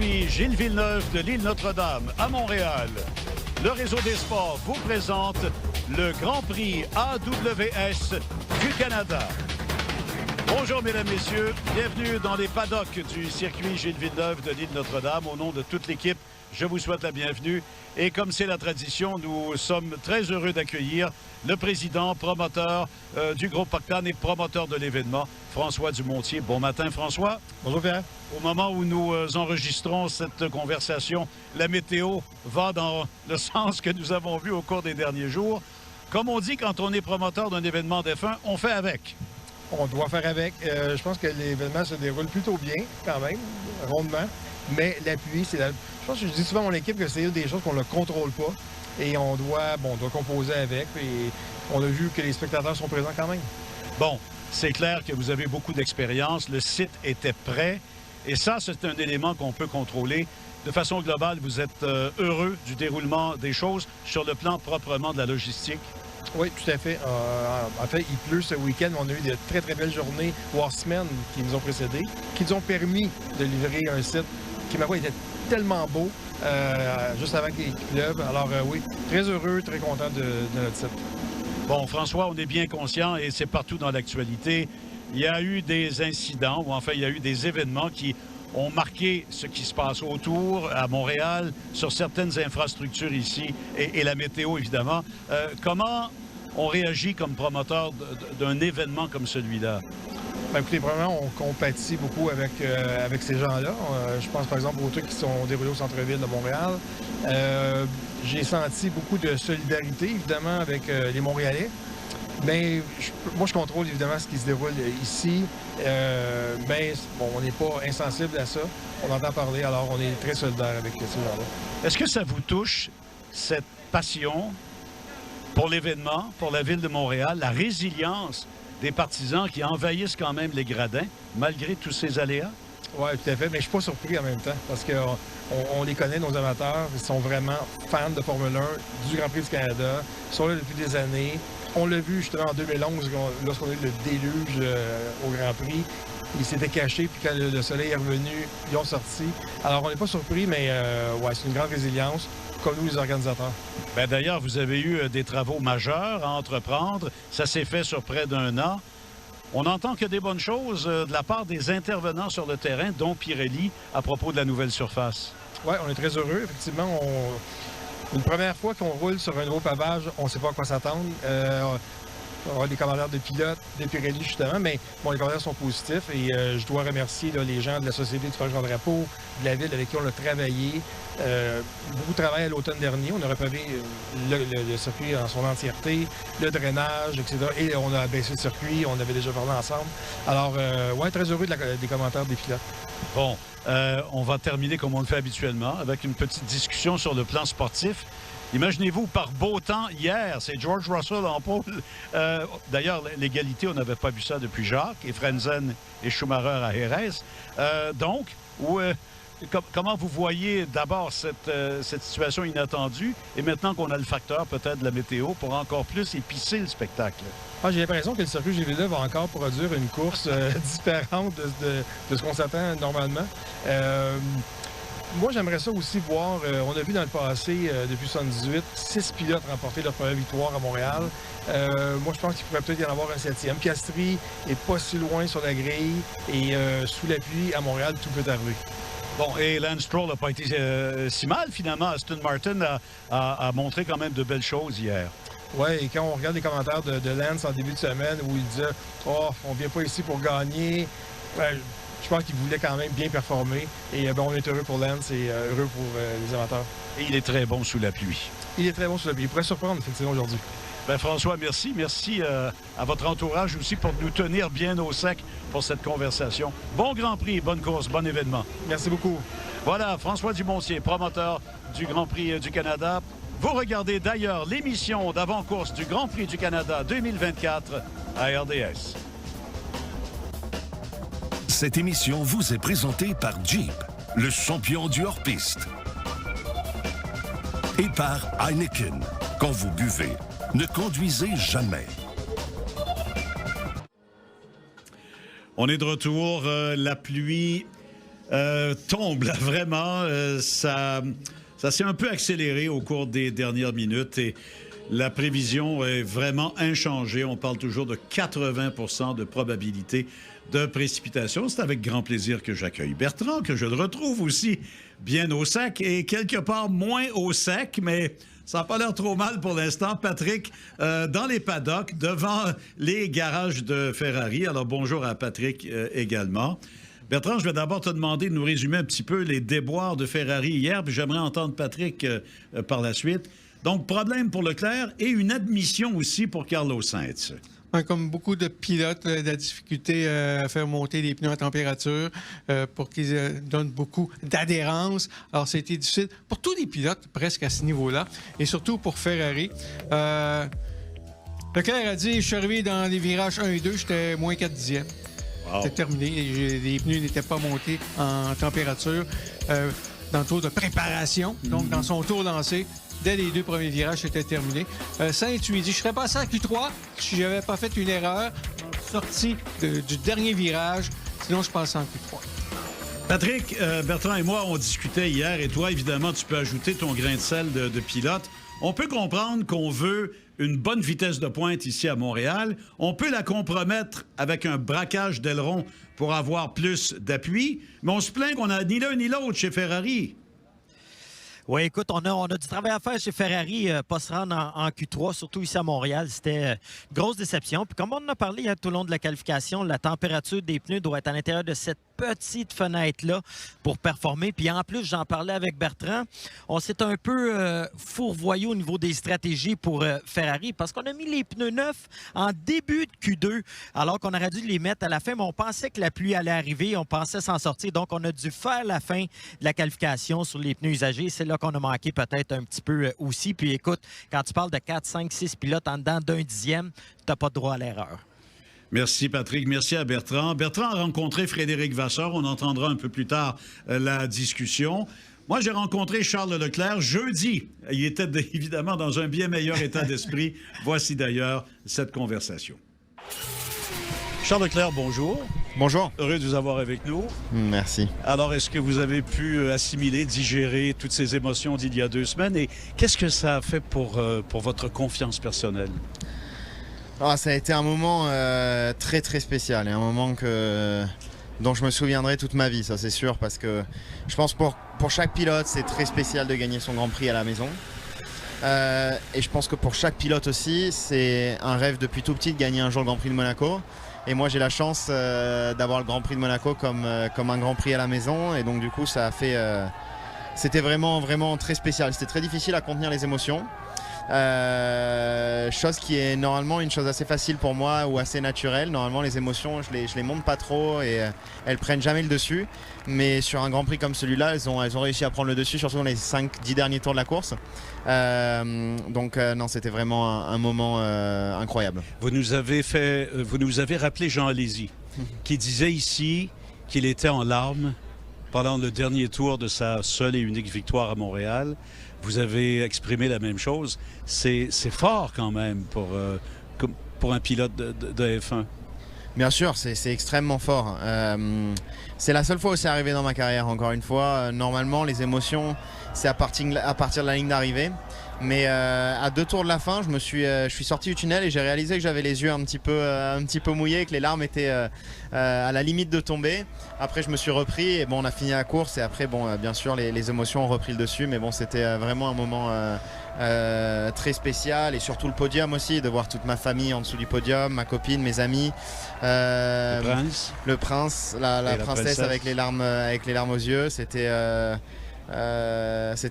circuit Gilles Villeneuve de l'île Notre-Dame à Montréal, le Réseau des sports vous présente le Grand Prix AWS du Canada. Bonjour, mesdames, messieurs. Bienvenue dans les paddocks du circuit Gilles Villeneuve de l'île Notre-Dame. Au nom de toute l'équipe, je vous souhaite la bienvenue. Et comme c'est la tradition, nous sommes très heureux d'accueillir le président, promoteur du groupe Octane et promoteur de l'événement, François Dumontier. Bon matin, François. Bonjour, Pierre. Au moment où nous enregistrons cette conversation, la météo va dans le sens que nous avons vu au cours des derniers jours. Comme on dit, quand on est promoteur d'un événement F1, on fait avec. On doit faire avec. Je pense que l'événement se déroule plutôt bien, quand même, rondement. Mais l'appui, c'est la... Je pense que je dis souvent à mon équipe que c'est une des choses qu'on ne contrôle pas. Et on doit composer avec. Et on a vu que les spectateurs sont présents quand même. Bon, c'est clair que vous avez beaucoup d'expérience. Le site était prêt. Et ça, c'est un élément qu'on peut contrôler. De façon globale, vous êtes heureux du déroulement des choses sur le plan proprement de la logistique? Oui, tout à fait. En fait, il pleut ce week-end. On a eu de très, très belles journées, voire semaines, qui nous ont précédés, qui nous ont permis de livrer un site qui, ma foi, était tellement beau, juste avant qu'il pleuve. Alors oui, très heureux, très content de notre site. Bon, François, on est bien conscient, et c'est partout dans l'actualité, il y a eu des incidents, ou enfin, il y a eu des événements qui ont marqué ce qui se passe autour, à Montréal, sur certaines infrastructures ici, et la météo, évidemment. Comment on réagit comme promoteur d'un événement comme celui-là? Bien, écoutez, premièrement, on compatit beaucoup avec ces gens-là. Je pense, par exemple, aux trucs qui sont déroulés au centre-ville de Montréal. J'ai senti beaucoup de solidarité, évidemment, avec les Montréalais. Mais moi, je contrôle évidemment ce qui se déroule ici. Mais bon, on n'est pas insensible à ça. On entend parler, alors on est très solidaire avec ces gens-là. Est-ce que ça vous touche, cette passion pour l'événement, pour la ville de Montréal, la résilience des partisans qui envahissent quand même les gradins, malgré tous ces aléas? Oui, tout à fait. Mais je ne suis pas surpris en même temps, parce qu'on les connaît, nos amateurs. Ils sont vraiment fans de Formule 1, du Grand Prix du Canada. Ils sont là depuis des années. On l'a vu justement en 2011, lorsqu'on a eu le déluge au Grand Prix. Ils s'étaient cachés, puis quand le soleil est revenu, ils ont sorti. Alors, on n'est pas surpris, mais ouais, c'est une grande résilience, comme nous, les organisateurs. Bien, d'ailleurs, vous avez eu des travaux majeurs à entreprendre. Ça s'est fait sur près d'un an. On entend que des bonnes choses de la part des intervenants sur le terrain, dont Pirelli, à propos de la nouvelle surface. Oui, on est très heureux. Effectivement, une première fois qu'on roule sur un nouveau pavage, on ne sait pas à quoi s'attendre. On aura des commentaires de pilotes, de Pirelli justement, mais bon, les commentaires sont positifs et je dois remercier là, les gens de la Société du Grand Drapeau, de la ville avec qui on a travaillé. Beaucoup de travail à l'automne dernier. On a repavé le circuit en son entièreté, le drainage, etc. Et on a abaissé le circuit, on avait déjà parlé ensemble. Alors, ouais, très heureux des commentaires des pilotes. Bon, on va terminer comme on le fait habituellement, avec une petite discussion sur le plan sportif. Imaginez-vous, par beau temps, hier, c'est George Russell en pôle. D'ailleurs, l'égalité, on n'avait pas vu ça depuis Jacques, et Frenzen et Schumacher à Jerez. Donc, comment vous voyez d'abord cette situation inattendue, et maintenant qu'on a le facteur peut-être de la météo pour encore plus épicer le spectacle? J'ai l'impression que le circuit GV2 va encore produire une course différente de ce qu'on s'attend normalement. Moi, j'aimerais ça aussi voir, on a vu dans le passé, depuis 1978, 6 pilotes remporter leur première victoire à Montréal. Moi, je pense qu'il pourrait peut-être y en avoir un 7e. Piastri est pas si loin sur la grille et sous la pluie, à Montréal, tout peut arriver. Bon, et Lance Stroll n'a pas été si mal, finalement. Aston Martin a montré quand même de belles choses hier. Oui, et quand on regarde les commentaires de Lance en début de semaine où il disait « Oh, on vient pas ici pour gagner », je pense qu'il voulait quand même bien performer. Et on est heureux pour Lance et heureux pour les amateurs. Et il est très bon sous la pluie. Il est très bon sous la pluie. Il pourrait surprendre, effectivement, aujourd'hui. Bien, François, merci. Merci à votre entourage aussi pour nous tenir bien au sec pour cette conversation. Bon Grand Prix, bonne course, bon événement. Merci beaucoup. Voilà, François Dumontier, promoteur du Grand Prix du Canada. Vous regardez d'ailleurs l'émission d'avant-course du Grand Prix du Canada 2024 à RDS. Cette émission vous est présentée par Jeep, le champion du hors-piste. Et par Heineken. Quand vous buvez, ne conduisez jamais. On est de retour. La pluie tombe, là, vraiment. Ça s'est un peu accéléré au cours des dernières minutes et la prévision est vraiment inchangée. On parle toujours de 80 % de probabilité de précipitation. C'est avec grand plaisir que j'accueille Bertrand, que je le retrouve aussi bien au sec et quelque part moins au sec, mais ça n'a pas l'air trop mal pour l'instant. Patrick, dans les paddocks, devant les garages de Ferrari. Alors bonjour à Patrick également. Bertrand, je vais d'abord te demander de nous résumer un petit peu les déboires de Ferrari hier, puis j'aimerais entendre Patrick par la suite. Donc, problème pour Leclerc et une admission aussi pour Carlos Sainz. Comme beaucoup de pilotes, la difficulté à faire monter les pneus à température pour qu'ils donnent beaucoup d'adhérence. Alors, ça a été difficile pour tous les pilotes, presque à ce niveau-là, et surtout pour Ferrari. Leclerc a dit, je suis arrivé dans les virages 1 et 2, j'étais moins 4 dixièmes. Wow. C'était terminé. Les pneus n'étaient pas montés en température dans le tour de préparation. Donc, dans son tour lancé, dès les 2 premiers virages, c'était terminé. Sainz lui dit, je serais passé à Q3 si je n'avais pas fait une erreur sortie du dernier virage. Sinon, je passais en Q3. Patrick, Bertrand et moi, on discutait hier, et toi, évidemment, tu peux ajouter ton grain de sel de pilote. On peut comprendre qu'on veut une bonne vitesse de pointe ici à Montréal. On peut la compromettre avec un braquage d'aileron pour avoir plus d'appui, mais on se plaint qu'on n'a ni l'un ni l'autre chez Ferrari. Oui, écoute, on a du travail à faire chez Ferrari, pas se rendre en Q3, surtout ici à Montréal. C'était une grosse déception. Puis comme on en a parlé tout au long de la qualification, la température des pneus doit être à l'intérieur de cette petite fenêtre-là pour performer. Puis en plus, j'en parlais avec Bertrand, on s'est un peu fourvoyé au niveau des stratégies pour Ferrari parce qu'on a mis les pneus neufs en début de Q2 alors qu'on aurait dû les mettre à la fin, mais on pensait que la pluie allait arriver, on pensait s'en sortir. Donc, on a dû faire la fin de la qualification sur les pneus usagés. C'est là qu'on a manqué peut-être un petit peu aussi. Puis écoute, quand tu parles de 4, 5, 6 pilotes en dedans d'un dixième, tu n'as pas de droit à l'erreur. Merci, Patrick. Merci à Bertrand. Bertrand a rencontré Frédéric Vasseur. On entendra un peu plus tard la discussion. Moi, j'ai rencontré Charles Leclerc jeudi. Il était évidemment dans un bien meilleur état d'esprit. Voici d'ailleurs cette conversation. Charles Leclerc, bonjour. Bonjour. Heureux de vous avoir avec nous. Merci. Alors, est-ce que vous avez pu assimiler, digérer toutes ces émotions d'il y a 2 semaines? Et qu'est-ce que ça a fait pour votre confiance personnelle? Ça a été un moment très très spécial et un moment dont je me souviendrai toute ma vie, ça c'est sûr, parce que je pense pour chaque pilote c'est très spécial de gagner son Grand Prix à la maison. Et je pense que pour chaque pilote aussi, c'est un rêve depuis tout petit de gagner un jour le Grand Prix de Monaco. Et moi j'ai la chance d'avoir le Grand Prix de Monaco comme un Grand Prix à la maison. Et donc du coup ça a fait... c'était vraiment très spécial. C'était très difficile à contenir les émotions. Chose qui est normalement une chose assez facile pour moi ou assez naturelle. Normalement les émotions je les monte pas trop et elles prennent jamais le dessus. Mais sur un Grand Prix comme celui-là, elles ont réussi à prendre le dessus, surtout dans les 5-10 derniers tours de la course. Donc non, c'était vraiment un moment incroyable. Vous nous avez rappelé Jean Alesi, qui disait ici qu'il était en larmes pendant le dernier tour de sa seule et unique victoire à Montréal. Vous avez exprimé la même chose. C'est fort quand même pour un pilote de F1. Bien sûr, c'est extrêmement fort. C'est la seule fois où c'est arrivé dans ma carrière, encore une fois. Normalement, les émotions, c'est à partir de la ligne d'arrivée. Mais à 2 tours de la fin, je suis sorti du tunnel et j'ai réalisé que j'avais les yeux un petit peu mouillés, que les larmes étaient à la limite de tomber. Après, je me suis repris et on a fini la course. Et après, bien sûr, les émotions ont repris le dessus. Mais c'était vraiment un moment très spécial. Et surtout le podium aussi, de voir toute ma famille en dessous du podium, ma copine, mes amis. Le prince, la princesse avec les larmes aux yeux. C'était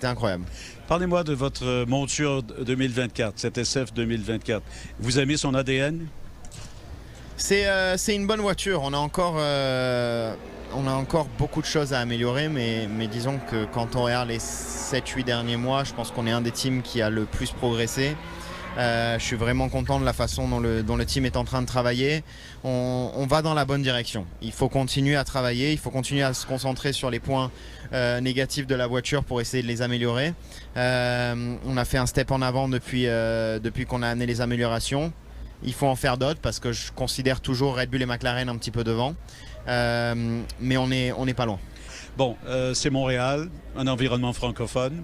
incroyable. Parlez-moi de votre monture 2024, cette SF 2024. Vous aimez son ADN? C'est une bonne voiture. On a encore beaucoup de choses à améliorer, mais disons que quand on regarde les 7-8 derniers mois, je pense qu'on est un des teams qui a le plus progressé. Je suis vraiment content de la façon dont le team est en train de travailler. On va dans la bonne direction. Il faut continuer à travailler, il faut continuer à se concentrer sur les points négatifs de la voiture pour essayer de les améliorer. On a fait un step en avant depuis qu'on a amené les améliorations. il faut en faire d'autres parce que je considère toujours Red Bull et McLaren un petit peu devant. Mais on n'est pas loin. Bon, c'est Montréal, un environnement francophone.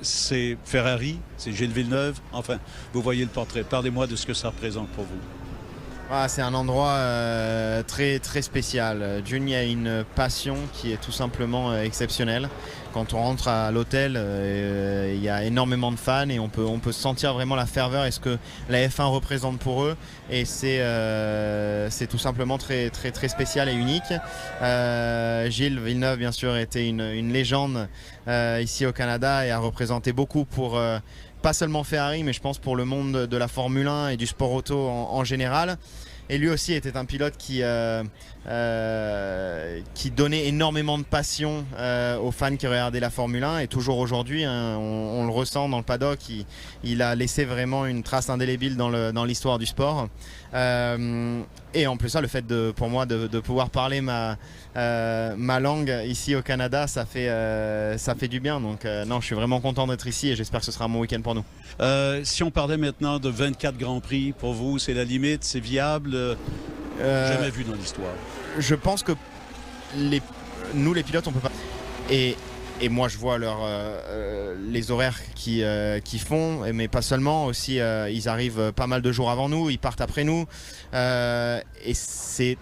C'est Ferrari, c'est Gilles Villeneuve. Enfin, vous voyez le portrait. Parlez-moi de ce que ça représente pour vous. Ah, c'est un endroit très, très spécial. June, il y a une passion qui est tout simplement exceptionnelle. Quand on rentre à l'hôtel, il y a énormément de fans et on peut sentir vraiment la ferveur et ce que la F1 représente pour eux. Et c'est tout simplement très, très, très spécial et unique. Gilles Villeneuve, bien sûr, était une légende ici au Canada et a représenté beaucoup pour... pas seulement Ferrari, mais je pense pour le monde de la Formule 1 et du sport auto en général. Et lui aussi était un pilote qui donnait énormément de passion aux fans qui regardaient la Formule 1. Et toujours aujourd'hui, hein, on le ressent dans le paddock, il a laissé vraiment une trace indélébile dans l'histoire du sport. Et en plus ça, le fait pour moi de pouvoir parler ma langue ici au Canada, ça fait du bien. Donc non, je suis vraiment content d'être ici et j'espère que ce sera un bon week-end pour nous. Si on parlait maintenant de 24 Grands Prix, pour vous, c'est la limite, c'est viable? Jamais vu dans l'histoire. Je pense que nous, les pilotes, on peut pas... Et moi, je vois les horaires qu'ils font, mais pas seulement. Aussi, ils arrivent pas mal de jours avant nous, ils partent après nous. Et c'est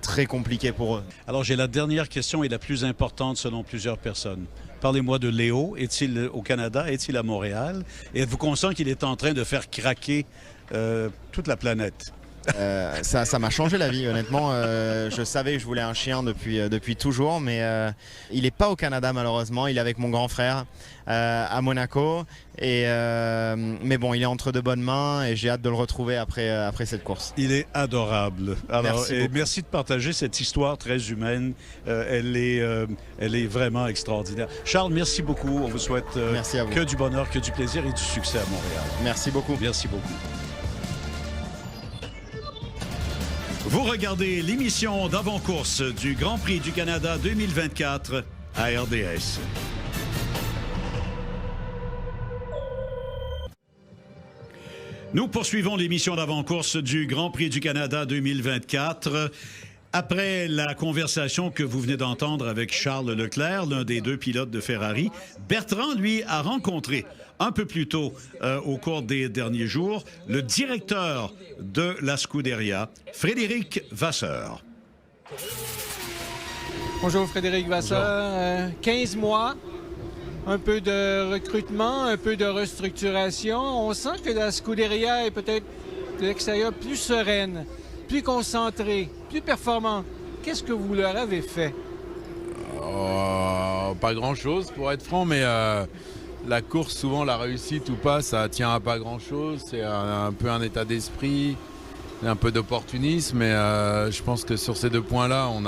très compliqué pour eux. Alors, j'ai la dernière question et la plus importante selon plusieurs personnes. Parlez-moi de Léo. Est-il au Canada? Est-il à Montréal? Et êtes-vous conscient qu'il est en train de faire craquer toute la planète? Ça m'a changé la vie, honnêtement. Je savais que je voulais un chien depuis toujours, mais il n'est pas au Canada malheureusement. Il est avec mon grand frère à Monaco. Mais bon, il est entre de bonnes mains et j'ai hâte de le retrouver après cette course. Il est adorable. Alors, merci de partager cette histoire très humaine. Elle est vraiment extraordinaire. Charles, merci beaucoup. On vous souhaite que du bonheur, que du plaisir et du succès à Montréal. Merci beaucoup. Merci beaucoup. Vous regardez l'émission d'avant-course du Grand Prix du Canada 2024 à RDS. Nous poursuivons l'émission d'avant-course du Grand Prix du Canada 2024. Après la conversation que vous venez d'entendre avec Charles Leclerc, l'un des deux pilotes de Ferrari, Bertrand, lui, a rencontré un peu plus tôt au cours des derniers jours le directeur de la Scuderia, Frédéric Vasseur. Bonjour Frédéric Vasseur. 15 mois, un peu de recrutement, un peu de restructuration. On sent que la Scuderia est peut-être de l'extérieur plus sereine, plus concentrée, plus performante. Qu'est-ce que vous leur avez fait? Pas grand-chose pour être franc, mais la course, souvent la réussite ou pas, ça tient à pas grand-chose. C'est un peu un état d'esprit, un peu d'opportunisme, mais je pense que sur ces deux points-là, on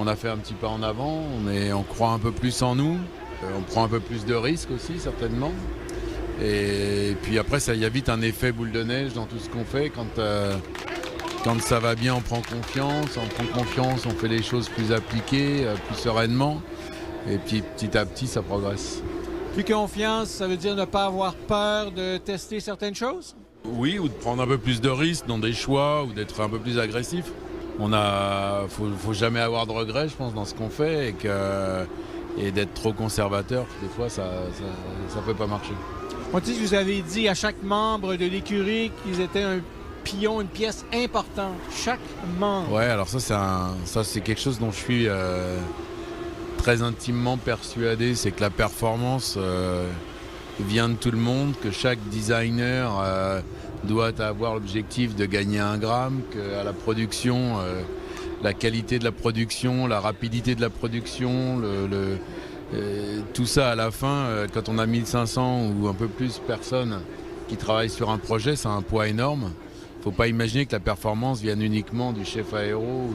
a fait un petit pas en avant. On croit un peu plus en nous, on prend un peu plus de risques aussi certainement. Et puis après, il y a vite un effet boule de neige dans tout ce qu'on fait. Quand ça va bien, on prend confiance. On fait les choses plus appliquées, plus sereinement. Et puis petit à petit, ça progresse. Plus confiance, ça veut dire ne pas avoir peur de tester certaines choses? Oui, ou de prendre un peu plus de risques dans des choix, ou d'être un peu plus agressif. Faut jamais avoir de regrets, je pense, dans ce qu'on fait, et d'être trop conservateur. Des fois, ça peut pas marcher. On dit que vous avez dit à chaque membre de l'écurie qu'ils étaient un pion, une pièce importante. Chaque membre. Ouais, alors ça c'est quelque chose dont je suis très intimement persuadé, c'est que la performance vient de tout le monde, que chaque designer doit avoir l'objectif de gagner 1 gramme, qu'à la production, la qualité de la production, la rapidité de la production, tout ça à la fin, quand on a 1500 ou un peu plus personnes qui travaillent sur un projet, c'est un poids énorme. Il ne faut pas imaginer que la performance vienne uniquement du chef aéro ou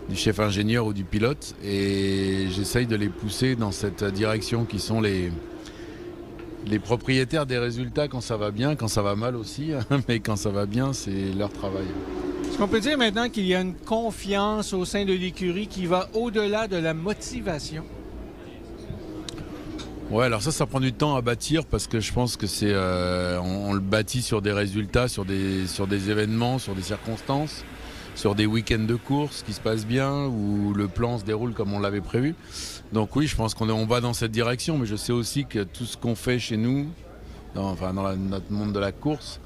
du chef ingénieur ou du pilote. Et j'essaye de les pousser dans cette direction qui sont les propriétaires des résultats quand ça va bien, quand ça va mal aussi. Mais quand ça va bien, c'est leur travail. Est-ce qu'on peut dire maintenant qu'il y a une confiance au sein de l'écurie qui va au-delà de la motivation? Ouais, alors ça prend du temps à bâtir parce que je pense que c'est, on le bâtit sur des résultats, sur des événements, sur des circonstances, sur des week-ends de course qui se passent bien, où le plan se déroule comme on l'avait prévu. Donc oui, je pense qu'on va dans cette direction, mais je sais aussi que tout ce qu'on fait chez nous, dans notre monde de la course,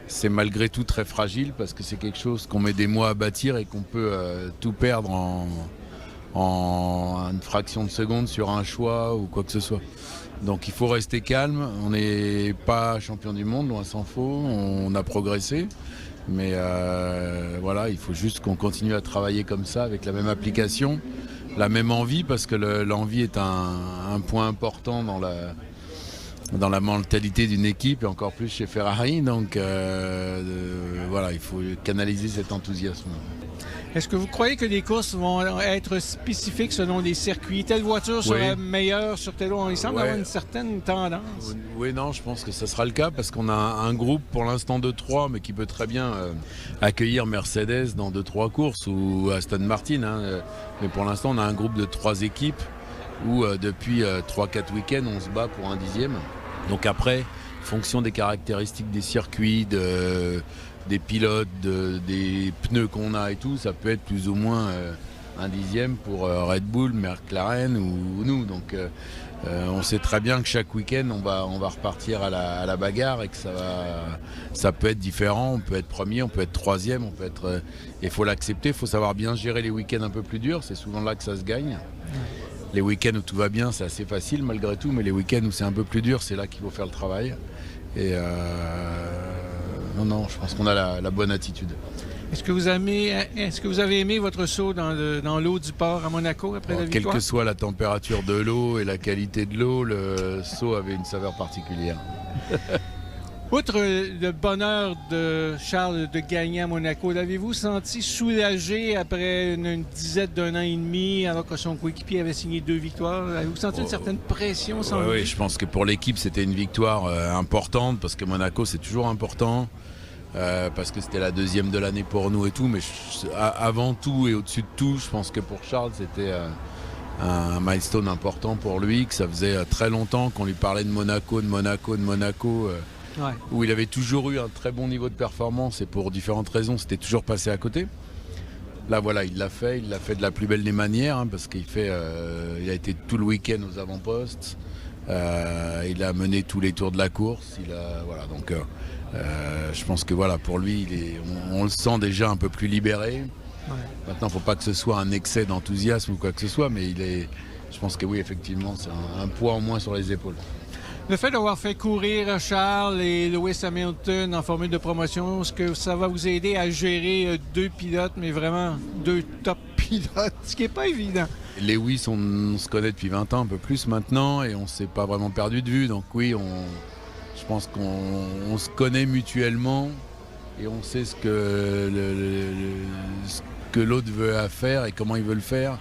c'est malgré tout très fragile parce que c'est quelque chose qu'on met des mois à bâtir et qu'on peut tout perdre en une fraction de seconde sur un choix ou quoi que ce soit. Donc il faut rester calme, on n'est pas champion du monde, loin s'en faut, on a progressé, mais voilà, il faut juste qu'on continue à travailler comme ça avec la même application, la même envie, parce que l'envie est un point important dans la mentalité d'une équipe et encore plus chez Ferrari, donc voilà, il faut canaliser cet enthousiasme. Est-ce que vous croyez que les courses vont être spécifiques selon les circuits? Telle voiture sera meilleure sur telle autre? Il semble avoir une certaine tendance. Oui, non, je pense que ça sera le cas parce qu'on a un groupe pour l'instant de 3, mais qui peut très bien accueillir Mercedes dans 2-3 courses ou Aston Martin. Mais pour l'instant, on a un groupe de 3 équipes où depuis 3-4 week-ends, on se bat pour un 10e. Donc après, fonction des caractéristiques des circuits, des pilotes, des pneus qu'on a et tout, ça peut être plus ou moins un 10e pour Red Bull, McLaren ou nous. Donc on sait très bien que chaque week-end on va repartir à la bagarre et que ça peut être différent. On peut être premier, on peut être 3e, on peut être. Il faut l'accepter, il faut savoir bien gérer les week-ends un peu plus durs. C'est souvent là que ça se gagne. Les week-ends où tout va bien, c'est assez facile malgré tout, mais les week-ends où c'est un peu plus dur, c'est là qu'il faut faire le travail. Et non, je pense qu'on a la bonne attitude. Est-ce que vous avez aimé votre saut dans l'eau du port à Monaco après la victoire? Quelle que soit la température de l'eau et la qualité de l'eau, le saut avait une saveur particulière. Outre le bonheur de Charles de gagner à Monaco, l'avez-vous senti soulagé après une dizaine d'un an et demi alors que son coéquipier avait signé 2 victoires? Avez-vous senti une certaine pression sans Oui, je pense que pour l'équipe, c'était une victoire importante parce que Monaco, c'est toujours important. Parce que c'était la 2e de l'année pour nous et tout, mais avant tout et au-dessus de tout, je pense que pour Charles, c'était un milestone important pour lui, que ça faisait très longtemps qu'on lui parlait de Monaco, où il avait toujours eu un très bon niveau de performance et pour différentes raisons, c'était toujours passé à côté. Là, voilà, il l'a fait de la plus belle des manières, parce qu'il a été tout le week-end aux avant-postes, il a mené tous les tours de la course, donc je pense que voilà, pour lui, on le sent déjà un peu plus libéré. Ouais. Maintenant, il ne faut pas que ce soit un excès d'enthousiasme ou quoi que ce soit, mais je pense que oui, effectivement, c'est un poids en moins sur les épaules. Le fait d'avoir fait courir Charles et Lewis Hamilton en formule de promotion, est-ce que ça va vous aider à gérer 2 pilotes, mais vraiment 2 top pilotes, ce qui n'est pas évident? Lewis, on se connaît depuis 20 ans, un peu plus maintenant, et on ne s'est pas vraiment perdu de vue. Donc oui, je pense qu'on se connaît mutuellement et on sait ce que l'autre veut faire et comment il veut le faire.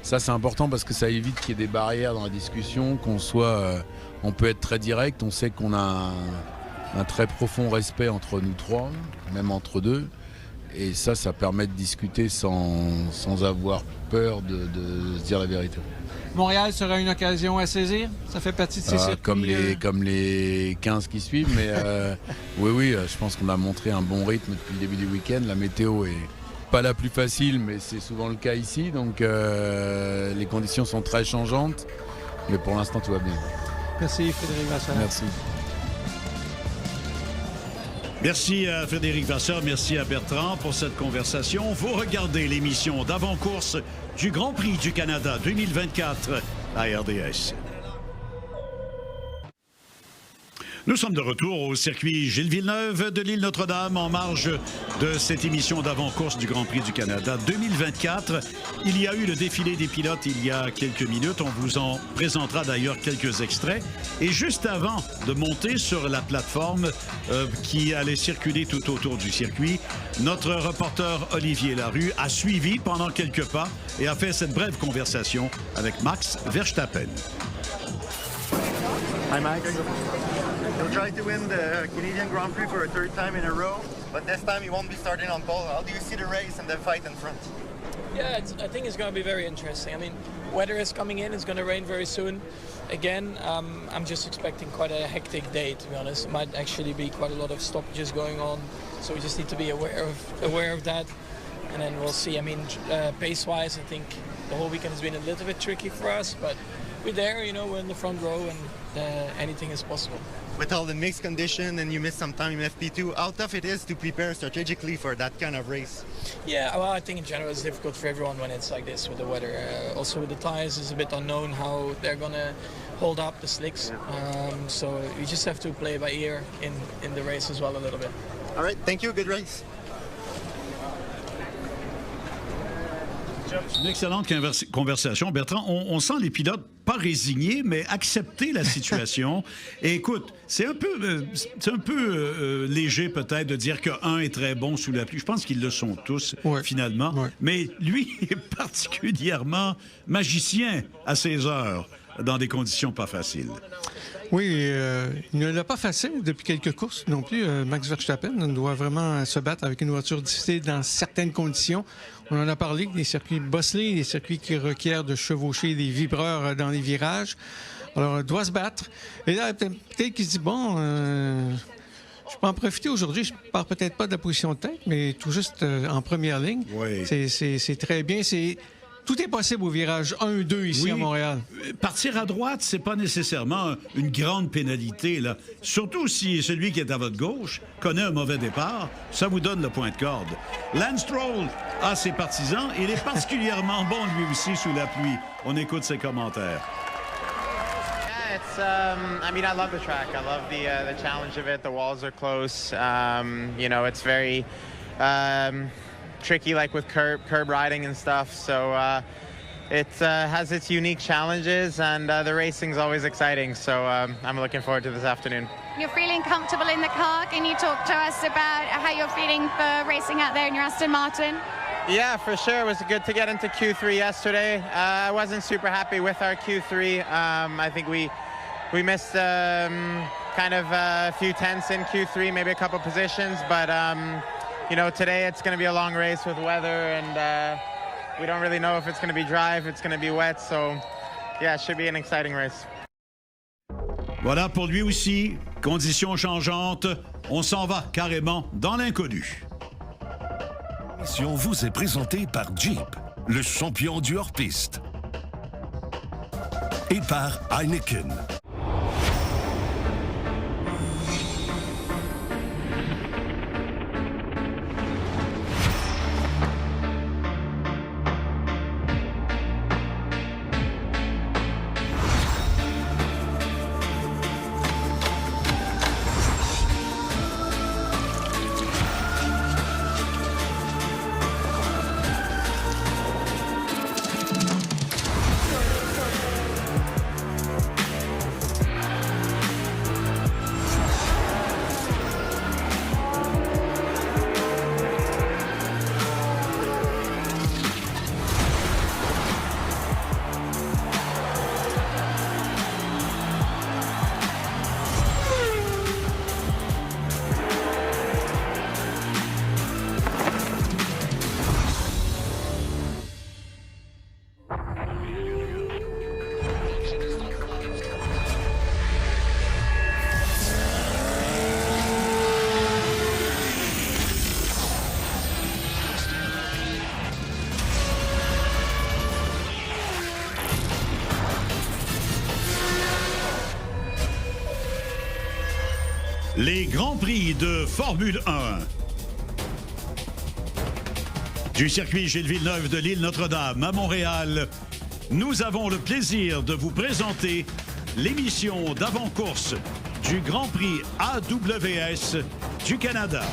Ça, c'est important parce que ça évite qu'il y ait des barrières dans la discussion, on peut être très direct, on sait qu'on a un très profond respect entre nous 3, même entre 2. Et ça permet de discuter sans avoir peur de se dire la vérité. Montréal sera une occasion à saisir? Ça fait partie de ces circuits? Comme les 15 qui suivent, mais oui, je pense qu'on a montré un bon rythme depuis le début du week-end. La météo est pas la plus facile, mais c'est souvent le cas ici, donc les conditions sont très changeantes, mais pour l'instant tout va bien. Merci Frédéric Vasseur. Merci. Merci à Frédéric Vasseur, merci à Bertrand pour cette conversation. Vous regardez l'émission d'avant-course du Grand Prix du Canada 2024 à RDS. Nous sommes de retour au circuit Gilles Villeneuve de l'île Notre-Dame en marge de cette émission d'avant-course du Grand Prix du Canada 2024. Il y a eu le défilé des pilotes il y a quelques minutes. On vous en présentera d'ailleurs quelques extraits. Et juste avant de monter sur la plateforme qui allait circuler tout autour du circuit, notre reporter Olivier Larue a suivi pendant quelques pas et a fait cette brève conversation avec Max Verstappen. Hi Max. He'll try to win the Canadian Grand Prix for a 3rd time in a row, but this time he won't be starting on pole. How do you see the race and the fight in front? Yeah, I think it's going to be very interesting. I mean, weather is coming in. It's going to rain very soon. Again, I'm just expecting quite a hectic day, to be honest. It might actually be quite a lot of stoppages going on. So we just need to be aware of that. And then we'll see. I mean, pace-wise, I think the whole weekend has been a little bit tricky for us. But we're there, you know, we're in the front row and anything is possible. With all the mixed condition and you miss some time in FP2, how tough it is to prepare strategically for that kind of race? Yeah, well, I think in general it's difficult for everyone when it's like this with the weather. Also with the tires, it's a bit unknown how they're going to hold up the slicks. So you just have to play by ear in the race as well a little bit. All right, thank you. Good race. Une excellente conversation. Bertrand, on sent les pilotes pas résignés, mais accepter la situation. Et écoute, c'est un peu léger peut-être de dire qu'un est très bon sous la pluie. Je pense qu'ils le sont tous, finalement. Ouais. Mais lui est particulièrement magicien à ses heures, dans des conditions pas faciles. Oui, il ne l'a pas facile depuis quelques courses non plus. Max Verstappen doit vraiment se battre avec une voiture difficile dans certaines conditions. On en a parlé, des circuits bosselés, des circuits qui requièrent de chevaucher des vibreurs dans les virages. Alors, il doit se battre. Et là, peut-être qu'il se dit, bon, je peux en profiter aujourd'hui. Je ne pars peut-être pas de la position de tête, mais tout juste en première ligne. Oui. C'est très bien. Tout est possible au virage 1 et 2 ici à Montréal. Partir à droite, c'est pas nécessairement une grande pénalité, là. Surtout si celui qui est à votre gauche connaît un mauvais départ, ça vous donne le point de corde. Lance Stroll a ses partisans et il est particulièrement bon lui aussi sous la pluie. On écoute ses commentaires. Yeah, it's, I mean, I love the track. I love the challenge of it. The walls are close. You know, it's very tricky, like with curb riding and stuff. So it has its unique challenges, and the racing's always exciting. So I'm looking forward to this afternoon. You're feeling comfortable in the car. Can you talk to us about how you're feeling for racing out there in your Aston Martin? Yeah, for sure. It was good to get into Q3 yesterday. I wasn't super happy with our Q3. I think we missed kind of a few tenths in Q3, maybe a couple positions, but you know, today it's going to be a long race with weather, and we don't really know if it's going to be dry, if it's going to be wet. So, yeah, it should be an exciting race. Voilà pour lui aussi. Conditions changeantes. On s'en va carrément dans l'inconnu. L'émission vous est présentée par Jeep, le champion du hors-piste. Et par Heineken. Les Grands Prix de Formule 1. Du circuit Gilles Villeneuve de l'île Notre-Dame à Montréal, nous avons le plaisir de vous présenter l'émission d'avant-course du Grand Prix AWS du Canada.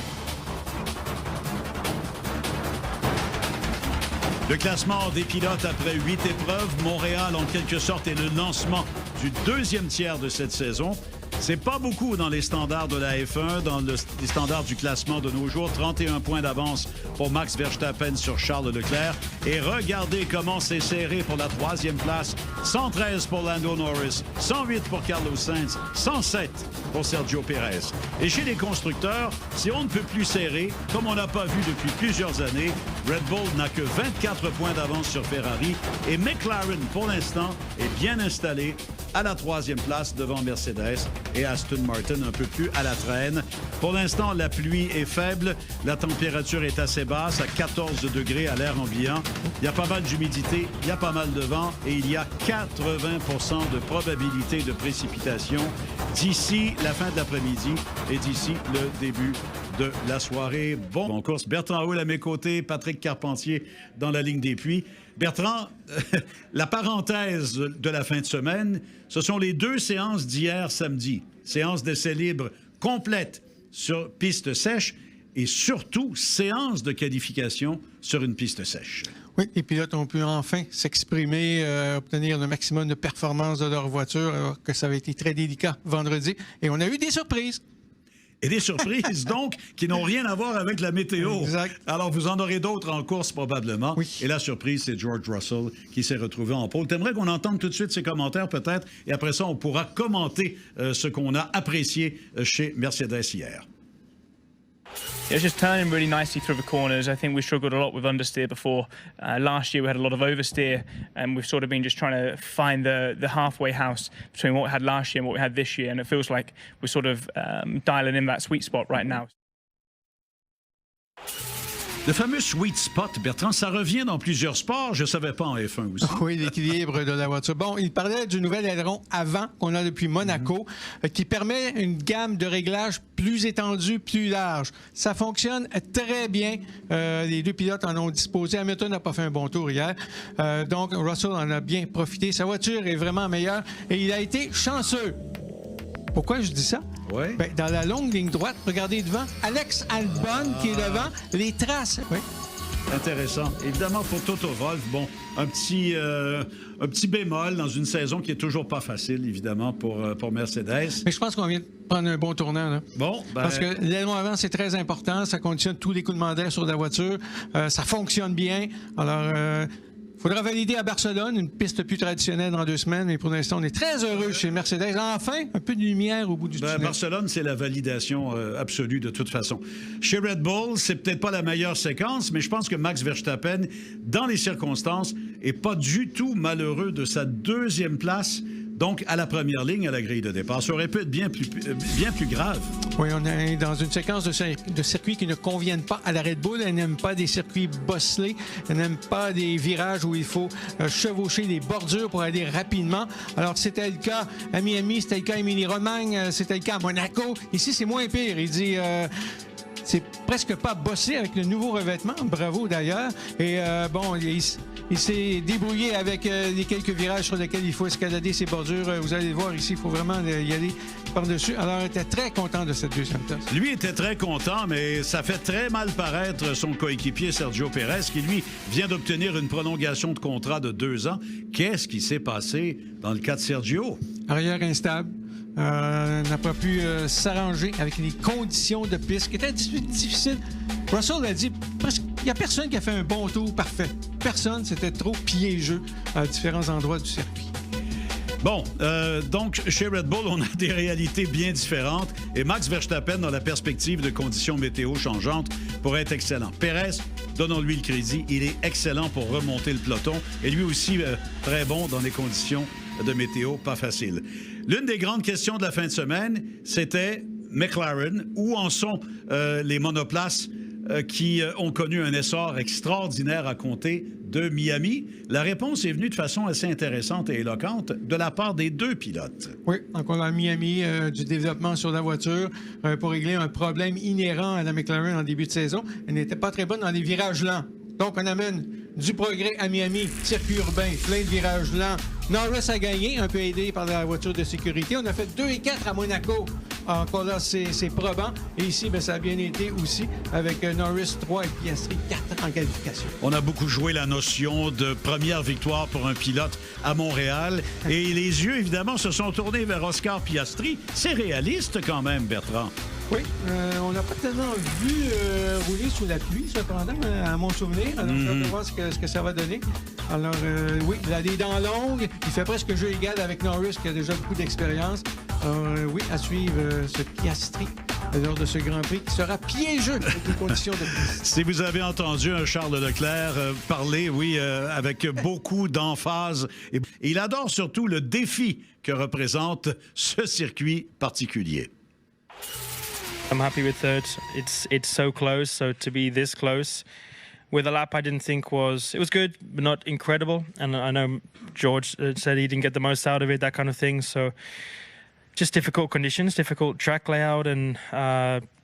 Le classement des pilotes après 8 épreuves, Montréal en quelque sorte est le lancement du deuxième tiers de cette saison. C'est pas beaucoup dans les standards de la F1, dans les standards du classement de nos jours. 31 points d'avance pour Max Verstappen sur Charles Leclerc. Et regardez comment c'est serré pour la 3e place. 113 pour Lando Norris, 108 pour Carlos Sainz, 107 pour Sergio Pérez. Et chez les constructeurs, si on ne peut plus serrer, comme on n'a pas vu depuis plusieurs années, Red Bull n'a que 24 points d'avance sur Ferrari. Et McLaren, pour l'instant, est bien installé à la 3e place devant Mercedes et Aston Martin un peu plus à la traîne. Pour l'instant, la pluie est faible. La température est assez basse, à 14 degrés à l'air ambiant. Il y a pas mal d'humidité, il y a pas mal de vent et il y a 80 de probabilité de précipitation d'ici la fin de l'après-midi et d'ici le début de la soirée. Bon course. Bertrand Hull à mes côtés, Patrick Carpentier dans la ligne des puits. Bertrand, la parenthèse de la fin de semaine, ce sont les 2 séances d'hier samedi. Séance d'essai libre complète sur piste sèche et surtout séance de qualification sur une piste sèche. Oui, les pilotes ont pu enfin s'exprimer, obtenir le maximum de performance de leur voiture, alors que ça avait été très délicat vendredi. Et on a eu des surprises. Et des surprises, donc, qui n'ont rien à voir avec la météo. Exact. Alors, vous en aurez d'autres en course, probablement. Oui. Et la surprise, c'est George Russell qui s'est retrouvé en pôle. T'aimerais qu'on entende tout de suite ses commentaires, peut-être, et après ça, on pourra commenter ce qu'on a apprécié chez Mercedes hier. It was just turning really nicely through the corners. I think we struggled a lot with understeer before. Last year we had a lot of oversteer, and we've sort of been just trying to find the halfway house between what we had last year and what we had this year. And it feels like we're sort of dialing in that sweet spot right now. Le fameux sweet spot, Bertrand, ça revient dans plusieurs sports. Je ne savais pas en F1 aussi. Oui, l'équilibre de la voiture. Bon, il parlait du nouvel aileron avant qu'on a depuis Monaco, qui permet une gamme de réglages plus étendue, plus large. Ça fonctionne très bien. Les 2 pilotes en ont disposé. Hamilton n'a pas fait un bon tour hier. Donc, Russell en a bien profité. Sa voiture est vraiment meilleure et il a été chanceux. Pourquoi je dis ça? Oui. Bien, dans la longue ligne droite, regardez devant, Alex Albon qui est devant, les traces. Oui. Intéressant. Évidemment, pour Toto Wolff, bon, un petit bémol dans une saison qui est toujours pas facile, évidemment, pour Mercedes. Mais je pense qu'on vient de prendre un bon tournant, là. Bon, ben... Parce que l'aileron avant, c'est très important. Ça conditionne tous les coups de mandat sur la voiture. Ça fonctionne bien. Alors... Il faudra valider à Barcelone, une piste plus traditionnelle dans 2 semaines. Et pour l'instant, on est très heureux chez Mercedes. Enfin, un peu de lumière au bout du tunnel. Barcelone, c'est la validation absolue de toute façon. Chez Red Bull, c'est peut-être pas la meilleure séquence, mais je pense que Max Verstappen, dans les circonstances, est pas du tout malheureux de sa 2e place. Donc, à la première ligne, à la grille de départ. Ça aurait pu être bien plus grave. Oui, on est dans une séquence de circuits qui ne conviennent pas à la Red Bull. Elle n'aime pas des circuits bosselés. Elle n'aime pas des virages où il faut chevaucher les bordures pour aller rapidement. Alors, c'était le cas à Miami, c'était le cas à Émilie-Romagne, c'était le cas à Monaco. Ici, c'est moins pire. Il dit... c'est presque pas bossé avec le nouveau revêtement. Bravo, d'ailleurs. Et bon, il s'est débrouillé avec les quelques virages sur lesquels il faut escalader ces bordures. Vous allez le voir ici, il faut vraiment y aller par-dessus. Alors, il était très content de cette 2e place. Lui était très content, mais ça fait très mal paraître son coéquipier Sergio Pérez, qui, lui, vient d'obtenir une prolongation de contrat de 2 ans. Qu'est-ce qui s'est passé dans le cas de Sergio? Arrière instable. N'a pas pu s'arranger avec les conditions de piste qui étaient difficiles. Russell a dit il n'y a personne qui a fait un bon tour parfait. Personne, c'était trop piégeux à différents endroits du circuit. Bon, donc, chez Red Bull, on a des réalités bien différentes et Max Verstappen, dans la perspective de conditions météo changeantes, pourrait être excellent. Pérez, donnons-lui le crédit, il est excellent pour remonter le peloton et lui aussi très bon dans des conditions de météo pas faciles. L'une des grandes questions de la fin de semaine, c'était McLaren. Où en sont les monoplaces qui ont connu un essor extraordinaire à compter de Miami? La réponse est venue de façon assez intéressante et éloquente de la part des 2 pilotes. Oui, donc on a Miami du développement sur la voiture pour régler un problème inhérent à la McLaren en début de saison. Elle n'était pas très bonne dans les virages lents. Donc, on amène du progrès à Miami, circuit urbain, plein de virages lents. Norris a gagné, un peu aidé par la voiture de sécurité. On a fait 2 et 4 à Monaco. Encore là, c'est probant. Et ici, bien, ça a bien été aussi avec Norris 3 et Piastri 4 en qualification. On a beaucoup joué la notion de première victoire pour un pilote à Montréal. Et les yeux, évidemment, se sont tournés vers Oscar Piastri. C'est réaliste quand même, Bertrand. Oui, on n'a pas tellement vu rouler sous la pluie, cependant, à mon souvenir. Alors, on va voir ce que ça va donner. Alors, oui, il a des dents longues. Il fait presque jeu égal avec Norris, qui a déjà beaucoup d'expérience. Oui, à suivre ce Piastri lors de ce Grand Prix qui sera piégeux avec les conditions de piste. Si vous avez entendu un Charles Leclerc parler, oui, avec beaucoup d'emphase, et il adore surtout le défi que représente ce circuit particulier. I'm happy with third. It's so close, so to be this close with a lap I didn't think it was good, but not incredible. And I know George said he didn't get the most out of it, that kind of thing. So just difficult conditions, difficult track layout, and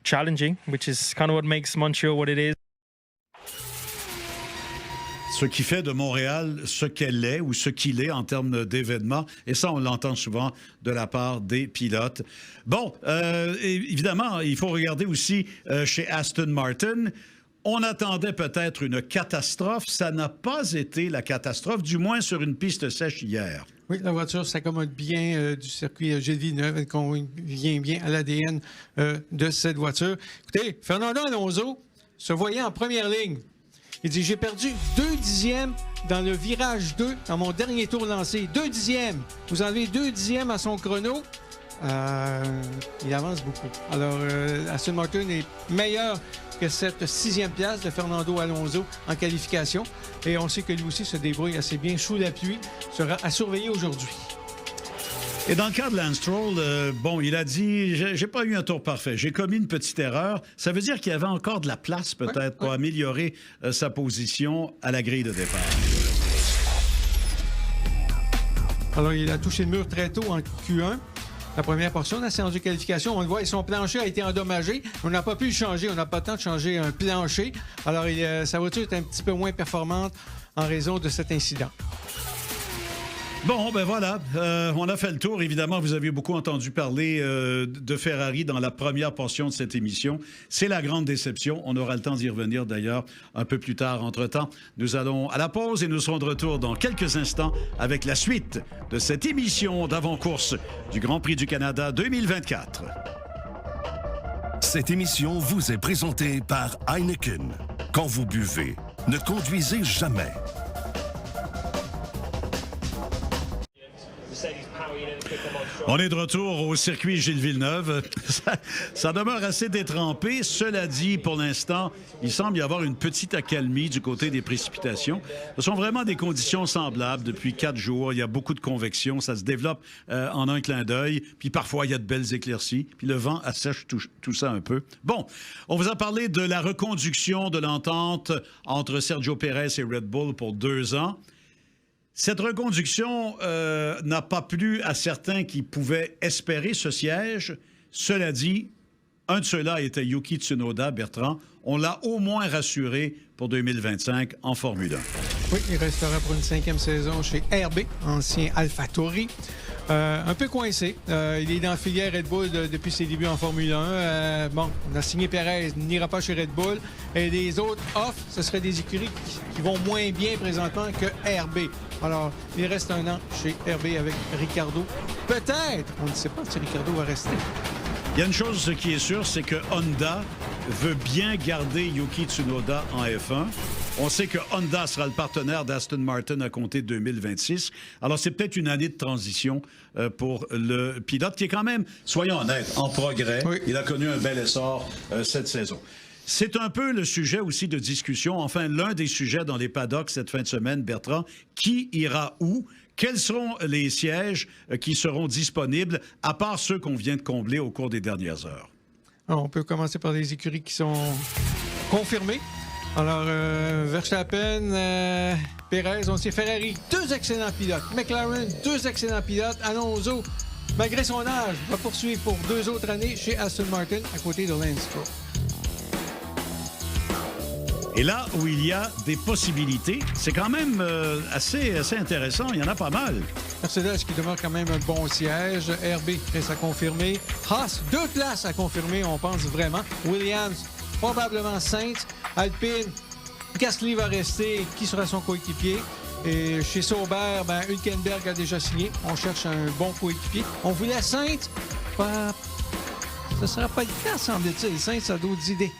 challenging, which is kind of what makes Montreal what it is. Ce qui fait de Montréal ce qu'elle est ou ce qu'il est en termes d'événements. Et ça, on l'entend souvent de la part des pilotes. Bon, évidemment, il faut regarder aussi chez Aston Martin. On attendait peut-être une catastrophe. Ça n'a pas été la catastrophe, du moins sur une piste sèche hier. Oui, la voiture s'accommode bien du circuit Gilles Villeneuve. Elle convient bien à l'ADN de cette voiture. Écoutez, Fernando Alonso se voyait en première ligne. Il dit, j'ai perdu 2 dixièmes dans le virage 2, dans mon dernier tour lancé. 2 dixièmes. Vous enlevez 2 dixièmes à son chrono. Il avance beaucoup. Alors, Aston Martin est meilleur que cette 6e place de Fernando Alonso en qualification. Et on sait que lui aussi se débrouille assez bien sous la pluie. Sera à surveiller aujourd'hui. Et dans le cas de Lance Stroll, bon, il a dit, j'ai pas eu un tour parfait, j'ai commis une petite erreur. Ça veut dire qu'il y avait encore de la place peut-être pour améliorer sa position à la grille de départ. Alors, il a touché le mur très tôt en Q1. La première portion de la séance de qualification, on le voit, son plancher a été endommagé. On n'a pas pu le changer, on n'a pas le temps de changer un plancher. Alors, sa voiture est un petit peu moins performante en raison de cet incident. Bon, ben voilà, on a fait le tour. Évidemment, vous avez beaucoup entendu parler de Ferrari dans la première portion de cette émission. C'est la grande déception. On aura le temps d'y revenir d'ailleurs un peu plus tard. Entre-temps, nous allons à la pause et nous serons de retour dans quelques instants avec la suite de cette émission d'avant-course du Grand Prix du Canada 2024. Cette émission vous est présentée par Heineken. Quand vous buvez, ne conduisez jamais. On est de retour au circuit Gilles Villeneuve. Ça demeure assez détrempé. Cela dit, pour l'instant, il semble y avoir une petite accalmie du côté des précipitations. Ce sont vraiment des conditions semblables depuis 4 jours. Il y a beaucoup de convection. Ça se développe en un clin d'œil. Puis parfois, il y a de belles éclaircies. Puis le vent assèche tout ça un peu. Bon, on vous a parlé de la reconduction de l'entente entre Sergio Pérez et Red Bull pour 2 ans. Cette reconduction n'a pas plu à certains qui pouvaient espérer ce siège. Cela dit, un de ceux-là était Yuki Tsunoda, Bertrand. On l'a au moins rassuré pour 2025 en Formule 1. Oui, il restera pour une 5e saison chez RB, ancien AlphaTauri. Un peu coincé. Il est dans la filière Red Bull depuis ses débuts en Formule 1. Bon, on a signé Perez, il n'ira pas chez Red Bull. Et les autres off, ce seraient des écuries qui vont moins bien présentement que RB. Alors, il reste 1 an chez RB avec Ricardo. Peut-être, on ne sait pas si Ricardo va rester. Il y a une chose qui est sûre, c'est que Honda veut bien garder Yuki Tsunoda en F1. On sait que Honda sera le partenaire d'Aston Martin à compter de 2026. Alors, c'est peut-être une année de transition pour le pilote qui est quand même, soyons honnêtes, en progrès. Oui. Il a connu un bel essor cette saison. C'est un peu le sujet aussi de discussion. Enfin, l'un des sujets dans les paddocks cette fin de semaine, Bertrand, qui ira où? Quels seront les sièges qui seront disponibles, à part ceux qu'on vient de combler au cours des dernières heures? Alors, on peut commencer par les écuries qui sont confirmées. Alors, Verstappen, Perez, on sait Ferrari, 2 excellents pilotes. McLaren, 2 excellents pilotes. Alonso, malgré son âge, va poursuivre pour 2 autres années chez Aston Martin à côté de Lance Stroll. Et là où il y a des possibilités, c'est quand même assez intéressant. Il y en a pas mal. Mercedes qui demeure quand même un bon siège. RB reste à confirmer. Haas, 2 places à confirmer, on pense vraiment. Williams, probablement Sainz. Alpine, Gasly va rester. Qui sera son coéquipier? Et chez Sauber, Hülkenberg a déjà signé. On cherche un bon coéquipier. On voulait Sainz. Ce ne sera pas le cas, semble-t-il. Sainz a d'autres idées.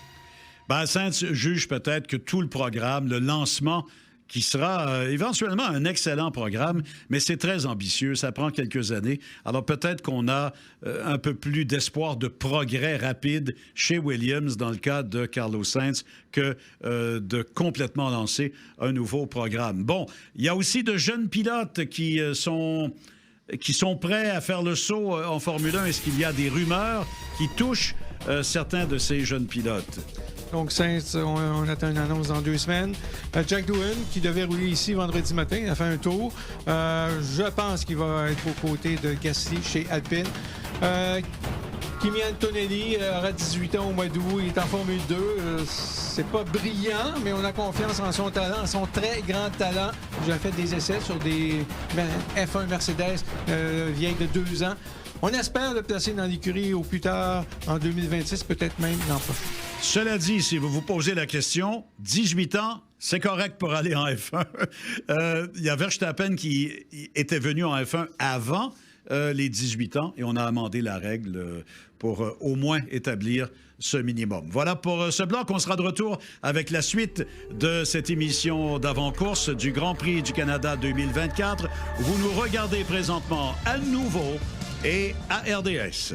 Sainz juge peut-être que tout le programme, le lancement, qui sera éventuellement un excellent programme, mais c'est très ambitieux, ça prend quelques années. Alors peut-être qu'on a un peu plus d'espoir de progrès rapide chez Williams dans le cas de Carlos Sainz que de complètement lancer un nouveau programme. Bon, il y a aussi de jeunes pilotes qui sont prêts à faire le saut en Formule 1. Est-ce qu'il y a des rumeurs qui touchent certains de ces jeunes pilotes? Donc, Sainz, on attend une annonce dans 2 semaines. Jack Doohan, qui devait rouler ici vendredi matin, a fait un tour. Je pense qu'il va être aux côtés de Gasly chez Alpine. Kimi Antonelli aura 18 ans au mois d'août. Il est en Formule 2. C'est pas brillant, mais on a confiance en son talent, en son très grand talent. J'ai fait des essais sur des F1 Mercedes vieilles de 2 ans. On espère le placer dans l'écurie au plus tard en 2026, peut-être même l'an prochain. Cela dit, si vous vous posez la question, 18 ans, c'est correct pour aller en F1. Il y a Verstappen qui était venu en F1 avant les 18 ans et on a amendé la règle pour au moins établir ce minimum. Voilà pour ce bloc. On sera de retour avec la suite de cette émission d'avant-course du Grand Prix du Canada 2024. Vous nous regardez présentement à nouveau et à RDS.